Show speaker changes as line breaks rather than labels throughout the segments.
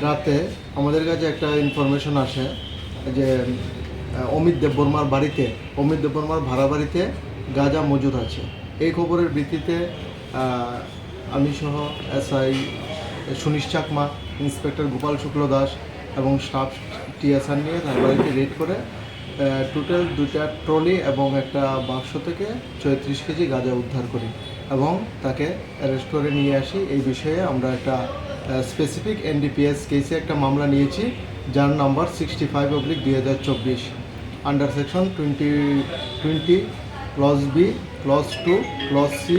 রাতে আমাদের কাছে একটা ইনফরমেশন আসে যে অমিত দেববর্মার ভাড়া বাড়িতে গাঁজা মজুদ আছে। এই খবরের ভিত্তিতে আমি সহ এসআই সুনীশ চাকমা, ইন্সপেক্টর গোপাল শুক্ল দাস এবং স্টাফ টিএসআর নিয়ে তার বাড়িতে রেড করে টোটাল 2টা ট্রলি এবং একটা বাক্স থেকে 34 কেজি গাঁজা উদ্ধার করি এবং তাকে অ্যারেস্ট করে নিয়ে আসি। এই বিষয়ে আমরা একটা স্পেসিফিক এনডিপিএস কেসে একটা মামলা নিয়েছি, যার number 65/2024 under section 20 clause b, clause 2, clause c,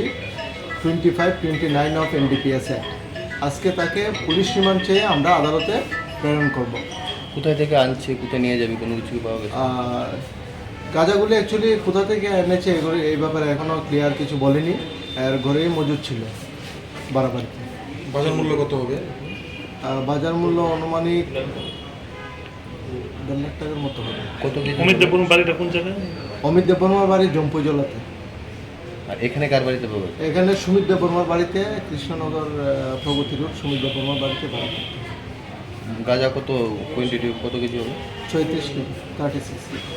25-29 of NDPS act. আজকে তাকে পুলিশ রিমান্ড চেয়ে আমরা আদালতে প্রেরণ করব।
কোথায় থেকে আনছে, কোথায় নিয়ে যাবে, কোনো কিছু পাওয়া গেছে?
গাঁজাগুলি অ্যাকচুয়ালি কোথা থেকে এনেছে এই ব্যাপারে এখনও ক্লিয়ার কিছু বলেনি। এর ঘরেই মজুদ ছিল বাড়াবাড়িতে।
বাজার মূল্য কত হবে?
বাজার মূল্য আনুমানিক 1.5 লাখ টাকার মতো হবে।
কত কিছু?
অমিত দেববর্মার বাড়িটা কোন জায়গায়?
অমিত দেববর্মার বাড়ি জম্পুজলাতে।
আর এখানে কার বাড়িতে পাবে?
এখানে সুমিত দেববর্মার বাড়িতে, কৃষ্ণনগর প্রগতি রোড, সুমিত দেববর্মার বাড়িতে ভাড়া করতে।
গাঁজা কত কোয়ান্টিটি, কত কিছু হবে?
36 কেজি, 36 কেজি।